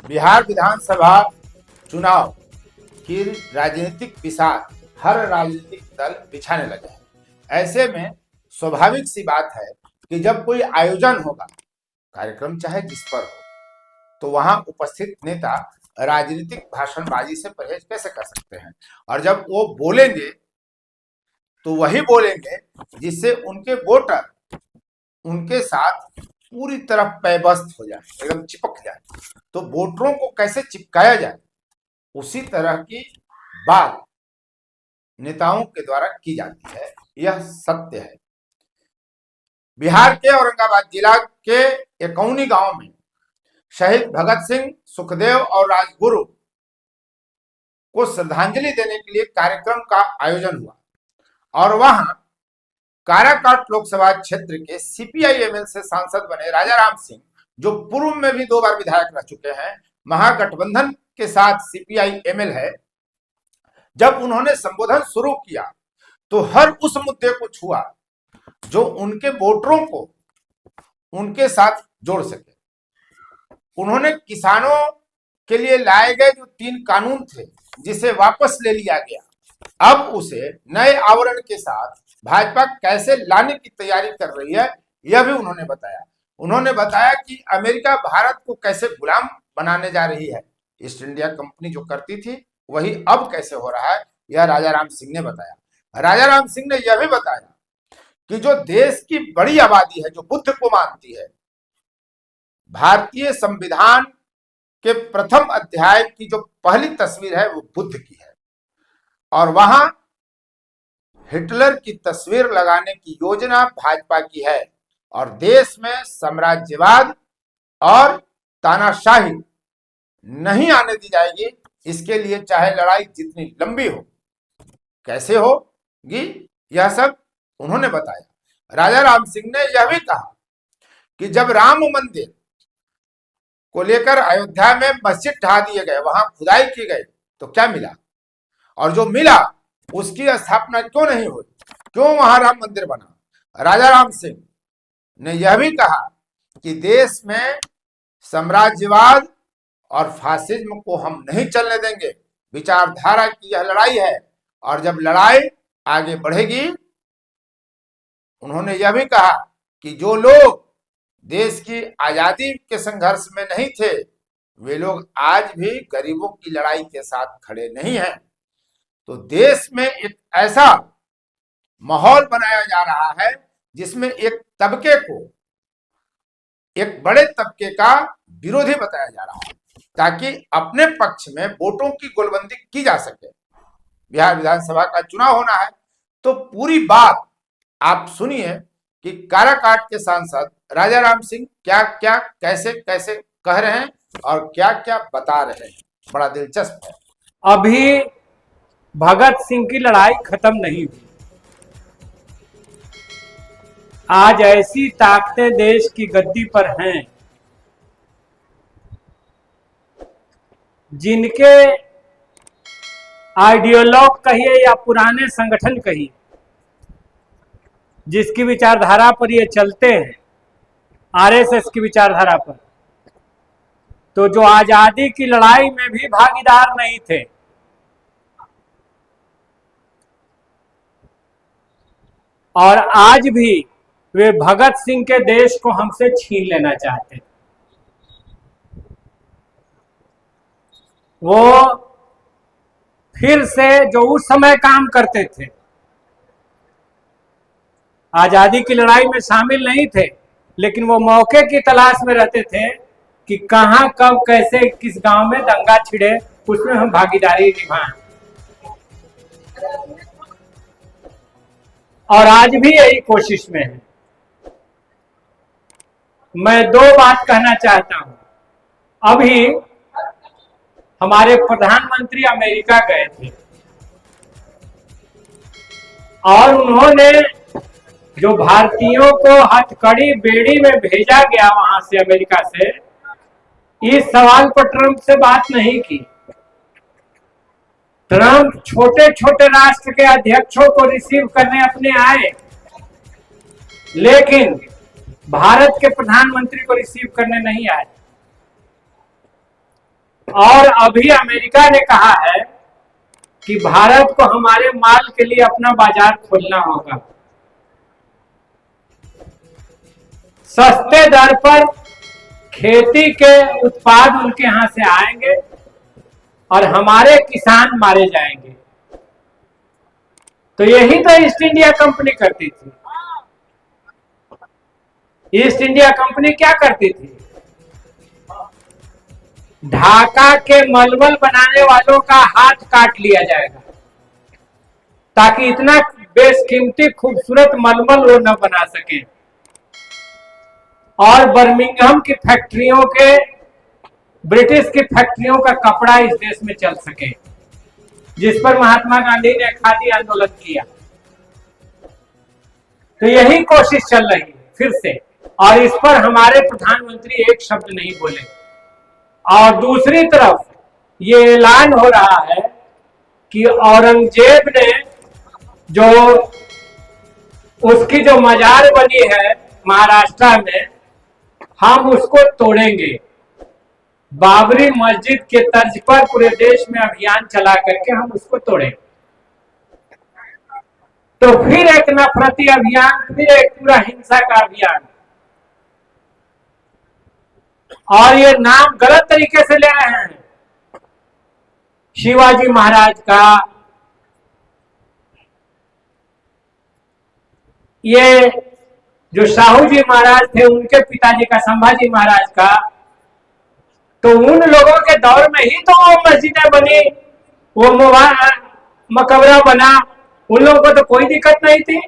बिहार विधानसभा चुनाव की राजनीतिक बिसात हर राजनीतिक दल बिछाने लगे हैं। ऐसे में स्वाभाविक सी बात है कि जब कोई आयोजन होगा, कार्यक्रम चाहे जिस पर हो, तो वहां उपस्थित नेता राजनीतिक भाषणबाजी से परहेज कैसे कर सकते हैं। और जब वो बोलेंगे तो वही बोलेंगे जिससे उनके वोटर उनके साथ पूरी तरह पैबस्त हो जाए, एकदम चिपक जाए। तो वोटरों को कैसे चिपकाया जाए, उसी तरह की बात नेताओं के द्वारा की जाती है। यह सत्य है। बिहार के औरंगाबाद जिला के एकौनी गांव में शहीद भगत सिंह, सुखदेव और राजगुरु को श्रद्धांजलि देने के लिए कार्यक्रम का आयोजन हुआ और वहां काराकाट लोकसभा क्षेत्र के सीपीआई-एमएल से सांसद बने राजाराम सिंह, जो पूर्व में भी 2 बार विधायक रह चुके हैं, महागठबंधन के साथ सीपीआई-एमएल है, जब उन्होंने संबोधन शुरू किया तो हर उस मुद्दे को छुआ जो उनके वोटरों को उनके साथ जोड़ सके। उन्होंने किसानों के लिए लाए गए जो 3 कानून थे, जिसे वापस ले लिया गया, अब उसे नए आवरण के साथ भाजपा कैसे लाने की तैयारी कर रही है, यह भी उन्होंने बताया। उन्होंने बताया कि अमेरिका भारत को कैसे गुलाम बनाने जा रही है। ईस्ट इंडिया कंपनी जो करती थी वही अब कैसे हो रहा है, यह राजाराम सिंह ने बताया। राजाराम सिंह ने यह भी बताया कि जो देश की बड़ी आबादी है, जो बुद्ध को मानती है, भारतीय संविधान के प्रथम अध्याय की जो पहली तस्वीर है वो बुद्ध की है और वहां हिटलर की तस्वीर लगाने की योजना भाजपा की है और देश में साम्राज्यवाद और तानाशाही नहीं आने दी जाएगी। इसके लिए चाहे लड़ाई जितनी लंबी हो, कैसे होगी, यह सब उन्होंने बताया। राजाराम सिंह ने यह भी कहा कि जब राम मंदिर को लेकर अयोध्या में मस्जिद ढा दिए गए, वहां खुदाई की गई, तो क्या मिला, और जो मिला उसकी स्थापना क्यों नहीं हुई, क्यों वहां राम मंदिर बना। राजाराम सिंह ने यह भी कहा कि देश में साम्राज्यवाद और फासिज्म को हम नहीं चलने देंगे। विचारधारा की यह लड़ाई है और जब लड़ाई आगे बढ़ेगी, उन्होंने यह भी कहा कि जो लोग देश की आजादी के संघर्ष में नहीं थे, वे लोग आज भी गरीबों की लड़ाई के साथ खड़े नहीं हैं। तो देश में एक ऐसा माहौल बनाया जा रहा है जिसमें एक तबके को एक बड़े तबके का विरोधी बताया जा रहा है, ताकि अपने पक्ष में वोटों की गोलबंदी की जा सके। बिहार विधानसभा का चुनाव होना है, तो पूरी बात आप सुनिए कि काराकाट के सांसद राजाराम सिंह क्या क्या कैसे कैसे कह रहे हैं और क्या क्या बता रहे हैं। बड़ा दिलचस्प है। अभी भगत सिंह की लड़ाई खत्म नहीं हुई। आज ऐसी ताकतें देश की गद्दी पर हैं जिनके आइडियोलॉग कहिए या पुराने संगठन कहिए, जिसकी विचारधारा पर ये चलते हैं, आरएसएस की विचारधारा पर, तो जो आजादी की लड़ाई में भी भागीदार नहीं थे, और आज भी वे भगत सिंह के देश को हमसे छीन लेना चाहते हैं। वो फिर से जो उस समय काम करते थे, आजादी की लड़ाई में शामिल नहीं थे, लेकिन वो मौके की तलाश में रहते थे कि कहां कब कैसे किस गांव में दंगा छिड़े, उसमें हम भागीदारी निभाएं। और आज भी यही कोशिश में है। मैं 2 बात कहना चाहता हूं। अभी हमारे प्रधानमंत्री अमेरिका गए थे और उन्होंने जो भारतीयों को हथकड़ी बेड़ी में भेजा गया वहां से, अमेरिका से, इस सवाल पर ट्रंप से बात नहीं की। ट्रंप छोटे छोटे राष्ट्र के अध्यक्षों को रिसीव करने अपने आए, लेकिन भारत के प्रधानमंत्री को रिसीव करने नहीं आए। और अभी अमेरिका ने कहा है कि भारत को हमारे माल के लिए अपना बाजार खोलना होगा। सस्ते दर पर खेती के उत्पाद उनके यहां से आएंगे और हमारे किसान मारे जाएंगे। तो यही तो ईस्ट इंडिया कंपनी करती थी। ईस्ट इंडिया कंपनी क्या करती थी? ढाका के मलमल बनाने वालों का हाथ काट लिया जाएगा ताकि इतना बेशकीमती खूबसूरत मलमल वो न बना सके, और बर्मिंघम की फैक्ट्रियों के, ब्रिटिश की फैक्ट्रियों का कपड़ा इस देश में चल सके, जिस पर महात्मा गांधी ने खादी आंदोलन किया। तो यही कोशिश चल रही है फिर से, और इस पर हमारे प्रधानमंत्री एक शब्द नहीं बोले। और दूसरी तरफ ये ऐलान हो रहा है कि औरंगजेब ने जो उसकी जो मजार बनी है महाराष्ट्र में, हम उसको तोड़ेंगे। बाबरी मस्जिद के तर्ज पर पूरे देश में अभियान चला करके हम उसको तोड़ेंगे। तो फिर एक नफरती अभियान, फिर एक पूरा हिंसा का अभियान। और ये नाम गलत तरीके से ले रहे हैं। शिवाजी महाराज का, ये जो शाहू जी महाराज थे उनके पिताजी का, संभाजी महाराज का, तो उन लोगों के दौर में ही तो वो मस्जिदें बनी, वो मकबरा बना। उन लोगों को तो कोई दिक्कत नहीं थी।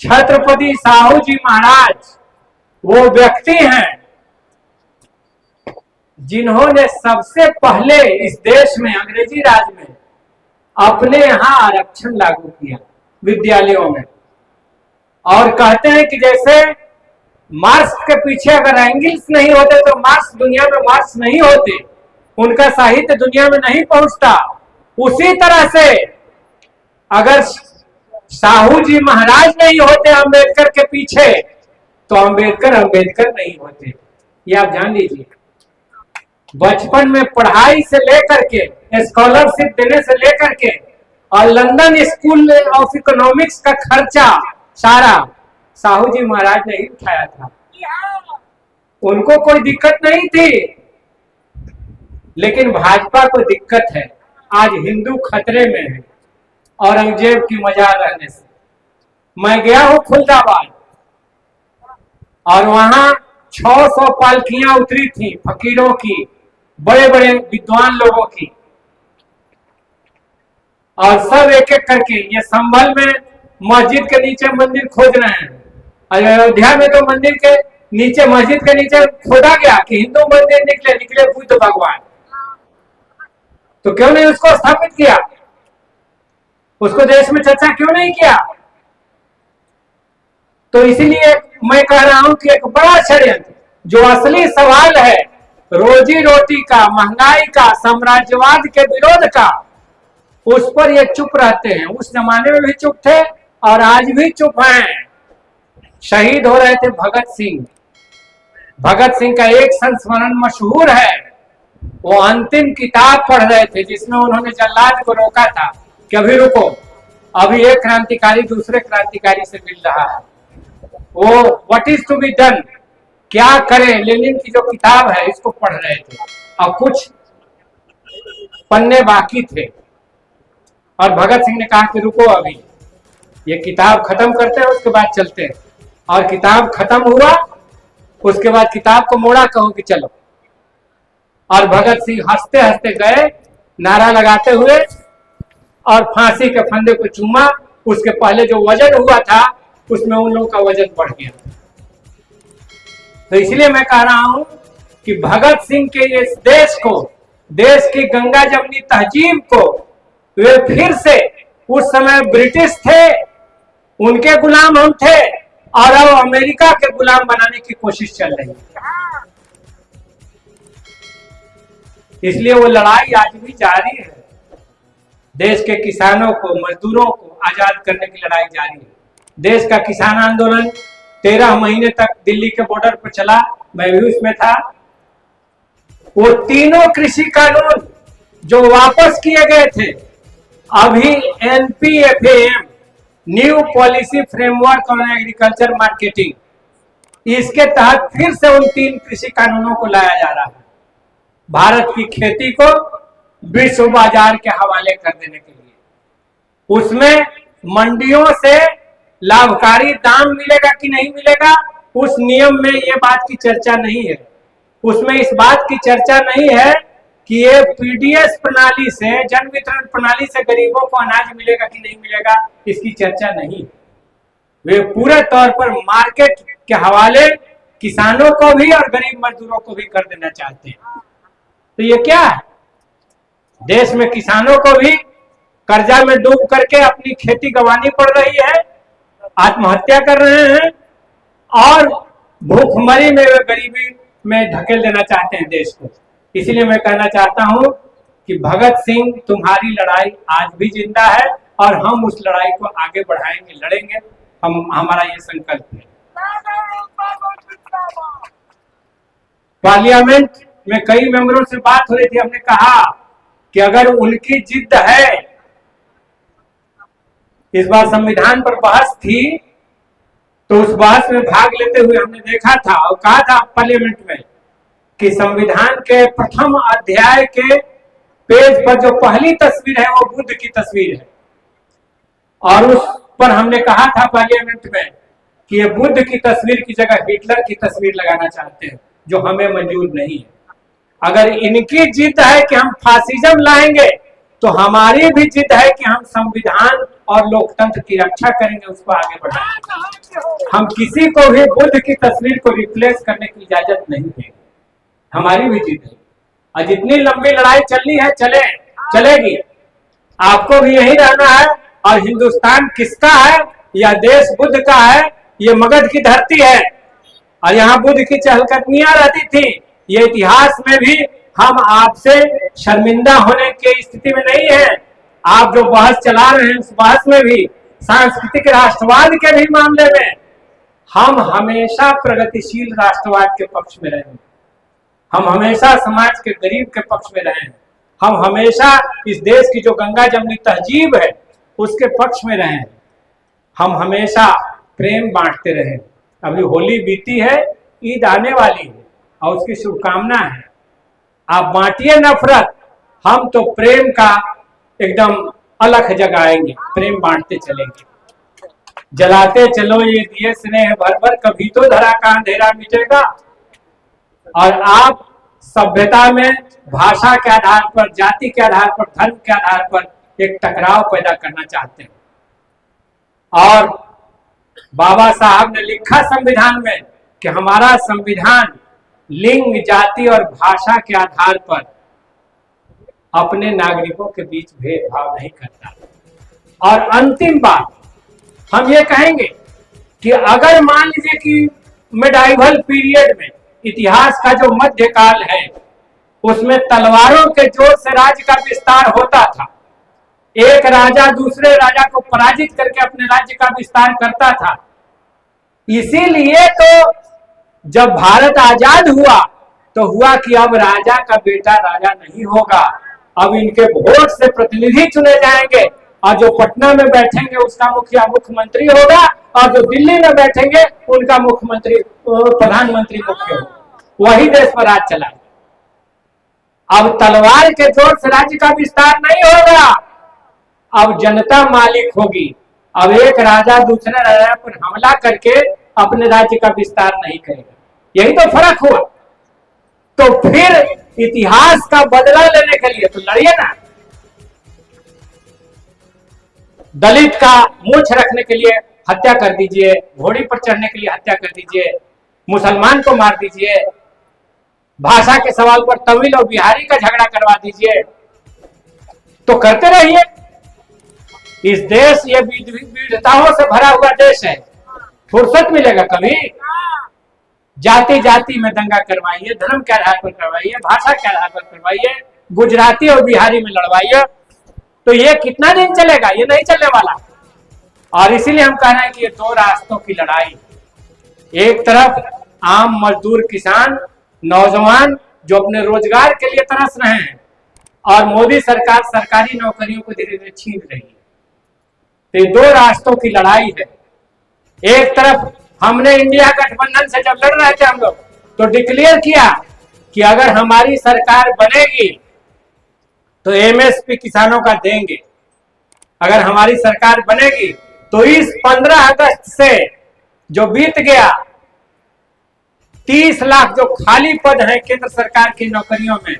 छत्रपति शाहू जी महाराज वो व्यक्ति हैं जिन्होंने सबसे पहले इस देश में, अंग्रेजी राज में, अपने यहां आरक्षण लागू किया विद्यालयों में। और कहते हैं कि जैसे मार्क्स के पीछे अगर एंगल्स नहीं होते तो मार्क्स दुनिया में मार्क्स नहीं होते, उनका साहित्य दुनिया में नहीं पहुंचता। उसी तरह से अगर साहू जी महाराज नहीं होते अंबेडकर के पीछे, तो अंबेडकर नहीं होते। ये आप जान लीजिए। बचपन में पढ़ाई से लेकर के, स्कॉलरशिप देने से लेकर के, और लंदन स्कूल ऑफ इकोनॉमिक्स का खर्चा सारा साहू जी महाराज ने ही उठाया था। उनको कोई दिक्कत नहीं थी। लेकिन भाजपा को दिक्कत है। आज हिंदू खतरे में है औरंगजेब की मजार रहने से। मैं गया हूं खुलदाबाद, और वहां 600 पालकियां उतरी थी फकीरों की, बड़े बड़े विद्वान लोगों की, और सब एक एक करके ये संभल में मस्जिद के नीचे मंदिर खोद रहे हैं। अयोध्या में तो मंदिर के नीचे, मस्जिद के नीचे खोदा गया कि हिंदू मंदिर निकले बुद्ध भगवान। तो क्यों नहीं उसको स्थापित किया? उसको देश में चर्चा क्यों नहीं किया? तो इसीलिए मैं कह रहा हूं कि एक बड़ा षड्यंत्र, जो असली सवाल है रोजी रोटी का, महंगाई का, साम्राज्यवाद के विरोध का, उस पर ये चुप रहते हैं। उस जमाने में भी चुप थे और आज भी चुप हैं। शहीद हो रहे थे भगत सिंह। भगत सिंह का एक संस्मरण मशहूर है। वो अंतिम किताब पढ़ रहे थे जिसमें उन्होंने जल्लाद को रोका था कि अभी रुको, अभी एक क्रांतिकारी दूसरे क्रांतिकारी से मिल रहा है। वो what is to be done, क्या करें, लेनिन की जो किताब है इसको पढ़ रहे थे, और कुछ पन्ने बाकी थे। और भगत सिंह ने कहा कि रुको, अभी ये किताब खत्म करते हैं, उसके बाद चलते हैं। और किताब खत्म हुआ, उसके बाद किताब को मोड़ा, कहो कि चलो। और भगत सिंह हंसते हंसते गए, नारा लगाते हुए, और फांसी के फंदे को चूमा। उसके पहले जो वजन हुआ था उसमें उन लोगों का वजन बढ़ गया। तो इसलिए मैं कह रहा हूं कि भगत सिंह के इस देश को, देश की गंगा जमनी तहजीब को, वे फिर से, उस समय ब्रिटिश थे, उनके गुलाम हम थे, और अब अमेरिका के गुलाम बनाने की कोशिश चल रही है। इसलिए वो लड़ाई आज भी जारी है। देश के किसानों को, मजदूरों को आजाद करने की लड़ाई जारी है। देश का किसान आंदोलन 13 महीने तक दिल्ली के बॉर्डर पर चला, मैं भी उसमें था। वो तीनों कृषि कानून जो वापस किए गए थे, अभी NPFAM, new policy framework on agriculture marketing, इसके तहत फिर से उन 3 कृषि कानूनों को लाया जा रहा है, भारत की खेती को विश्व बाजार के हवाले कर देने के लिए। उसमें मंडियों से लाभकारी दाम मिलेगा कि नहीं मिलेगा, उस नियम में ये बात की चर्चा नहीं है। उसमें इस बात की चर्चा नहीं है कि ये PDS प्रणाली से, जन वितरण प्रणाली से गरीबों को अनाज मिलेगा कि नहीं मिलेगा, इसकी चर्चा नहीं। वे पूरे तौर पर मार्केट के हवाले किसानों को भी और गरीब मजदूरों को भी कर देना चाहते हैं। तो ये क्या है? देश में किसानों को भी कर्जा में डूब करके अपनी खेती गंवानी पड़ रही है, आत्महत्या कर रहे हैं, और भूखमरी में वे गरीबी में धकेल देना चाहते हैं देश को। इसलिए मैं कहना चाहता हूं कि भगत सिंह, तुम्हारी लड़ाई आज भी जिंदा है और हम उस लड़ाई को आगे बढ़ाएंगे, लड़ेंगे। हमारा ये संकल्प है। पार्लियामेंट में कई मेंबरों से बात हो रही थी, हमने कहा कि अगर उनकी जिद है, इस बार संविधान पर बहस थी, तो उस बहस में भाग लेते हुए हमने देखा था और कहा था पार्लियामेंट में कि संविधान के प्रथम अध्याय के पेज पर जो पहली तस्वीर है वो बुद्ध की तस्वीर है, और उस पर हमने कहा था पार्लियामेंट में कि ये बुद्ध की तस्वीर की जगह हिटलर की तस्वीर लगाना चाहते हैं, जो हमें मंजूर नहीं है। अगर इनकी जिद है कि हम फासिज्म लाएंगे, तो हमारी भी जिद है कि हम संविधान और लोकतंत्र की रक्षा करेंगे, उसको आगे बढ़ाएंगे। हम किसी को भी बुद्ध की तस्वीर को रिप्लेस करने की इजाजत नहीं देंगे, हमारी भी जिद है। और जितनी लंबी लड़ाई चलनी है चलेगी, आपको भी यही रहना है। और हिंदुस्तान किसका है? यह देश बुद्ध का है, ये मगध की धरती है, और यहाँ बुद्ध की चहलकदमियां रहती थी। ये इतिहास में भी हम आपसे शर्मिंदा होने की स्थिति में नहीं है। आप जो बहस चला रहे हैं, उस बहस में भी, सांस्कृतिक राष्ट्रवाद के भी मामले में, हम हमेशा प्रगतिशील राष्ट्रवाद के पक्ष में रहे। हम हमेशा समाज के गरीब के पक्ष में रहे। हम हमेशा इस देश की जो गंगा जमनी तहजीब है उसके पक्ष में रहे। हम हमेशा प्रेम बांटते रहे। अभी होली बीती है, ईद आने वाली है और उसकी शुभकामना है। आप बांटिए नफरत, हम तो प्रेम का एकदम अलख जगाएंगे, प्रेम बांटते चलेंगे। जलाते चलो ये दिए स्नेह भर भर, कभी तो धरा का अंधेरा मिटेगा। और आप सभ्यता में भाषा के आधार पर, जाति के आधार पर, धर्म के आधार पर एक टकराव पैदा करना चाहते हैं। और बाबा साहब ने लिखा संविधान में कि हमारा संविधान लिंग, जाति और भाषा के आधार पर अपने नागरिकों के बीच भेदभाव नहीं करता। और अंतिम बात हम ये कहेंगे कि अगर मान लीजिए कि मेडाइवल पीरियड में, इतिहास का जो मध्यकाल है, उसमें तलवारों के जोर से राज्य का विस्तार होता था। एक राजा दूसरे राजा को पराजित करके अपने राज्य का विस्तार करता था। इसीलिए तो जब भारत आजाद हुआ तो हुआ कि अब राजा का बेटा राजा नहीं होगा, अब इनके वोट से प्रतिनिधि चुने जाएंगे, और जो पटना में बैठेंगे उसका मुखिया मुख्यमंत्री होगा, और जो दिल्ली में बैठेंगे उनका मुख्यमंत्री, प्रधानमंत्री मुख्य होगा। वही देश पर राज चला। अब तलवार के जोर से राज्य का विस्तार नहीं होगा, अब जनता मालिक होगी। अब एक राजा दूसरे राजा पर हमला करके अपने राज्य का विस्तार नहीं करेगा। यही तो फर्क हुआ। तो फिर इतिहास का बदला लेने के लिए तो लड़िए ना। दलित का मूछ रखने के लिए हत्या कर दीजिए, घोड़ी पर चढ़ने के लिए हत्या कर दीजिए, मुसलमान को मार दीजिए, भाषा के सवाल पर तमिल और बिहारी का झगड़ा करवा दीजिए, तो करते रहिए। इस देश ये विविधताओं से भरा हुआ देश है। फुर्सत मिलेगा कभी? जाति जाति में दंगा करवाइए, धर्म के आधार पर करवाइए, भाषा के आधार पर करवाइए, गुजराती और बिहारी में लड़वाइए, तो ये कितना दिन चलेगा? ये नहीं चलने वाला। और इसीलिए हम कह रहे हैं कि ये दो रास्तों की लड़ाई। एक तरफ आम मजदूर किसान, नौजवान जो अपने रोजगार के लिए तरस रहे हैं, और मोदी सरकार सरकारी नौकरियों को धीरे धीरे छीन रही है। तो ये दो रास्तों की लड़ाई है। एक तरफ हमने इंडिया गठबंधन से जब लड़ रहे थे हम लोग, तो डिक्लेयर किया कि अगर हमारी सरकार बनेगी तो एमएसपी किसानों का देंगे। अगर हमारी सरकार बनेगी तो इस 15 अगस्त से जो बीत गया, 30 लाख जो खाली पद हैं केंद्र सरकार की नौकरियों में,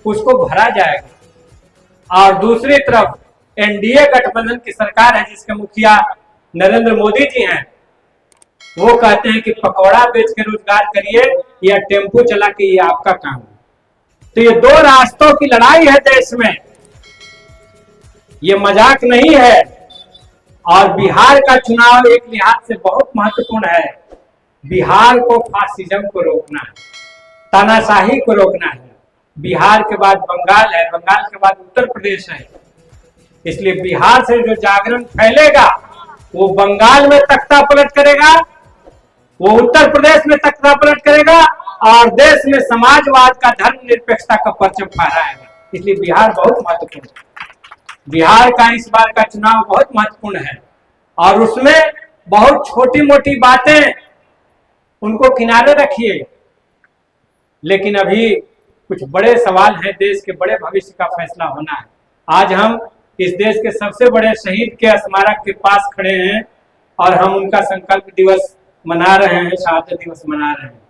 उसको भरा जाएगा। और दूसरी तरफ एनडीए गठबंधन की सरकार है, जिसके मुखिया नरेंद्र मोदी जी हैं, वो कहते हैं कि पकौड़ा बेच के रोजगार करिए या टेम्पो चला के, ये आपका काम है। तो ये दो रास्तों की लड़ाई है देश में, ये मजाक नहीं है। और बिहार का चुनाव एक लिहाज से बहुत महत्वपूर्ण है। बिहार को फासिज्म को रोकना है, तानाशाही को रोकना है। बिहार के बाद बंगाल है, बंगाल के बाद उत्तर प्रदेश है। इसलिए बिहार से जो जागरण फैलेगा वो बंगाल में तख्ता पलट करेगा, वो उत्तर प्रदेश में तख्ता पलट करेगा, और देश में समाजवाद का, धर्मनिरपेक्षता का परचम फहराएगा। इसलिए बिहार बहुत महत्वपूर्ण है। बिहार का इस बार का चुनाव बहुत महत्वपूर्ण है, और उसमें बहुत छोटी मोटी बातें उनको किनारे रखिए, लेकिन अभी कुछ बड़े सवाल हैं। देश के बड़े भविष्य का फैसला होना है। आज हम इस देश के सबसे बड़े शहीद के स्मारक के पास खड़े हैं और हम उनका संकल्प दिवस मना रहे हैं, शहादत दिवस मना रहे हैं।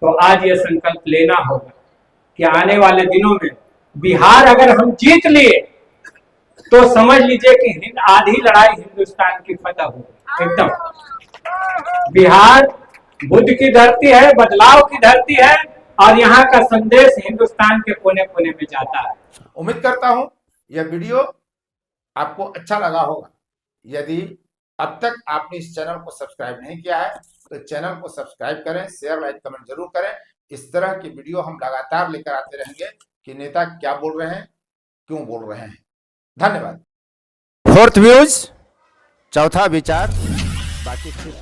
तो आज ये संकल्प लेना होगा कि आने वाले दिनों में बिहार अगर हम जीत लिए तो समझ लीजिए कि आधी लड़ाई हिंदुस्तान की फतह होगी। एकदम बिहार बुद्ध की धरती है, बदलाव की धरती है, और यहाँ का संदेश हिंदुस्तान के कोने कोने में जाता है। उम्मीद करता हूं यह वीडियो आपको अच्छा लगा होगा। यदि अब तक आपने इस चैनल को सब्सक्राइब नहीं किया है तो चैनल को सब्सक्राइब करें, शेयर लाइक कमेंट जरूर करें। इस तरह की वीडियो हम लगातार लेकर आते रहेंगे कि नेता क्या बोल रहे हैं, क्यों बोल रहे हैं। धन्यवाद। फोर्थ व्यूज, चौथा विचार, बाकी फिर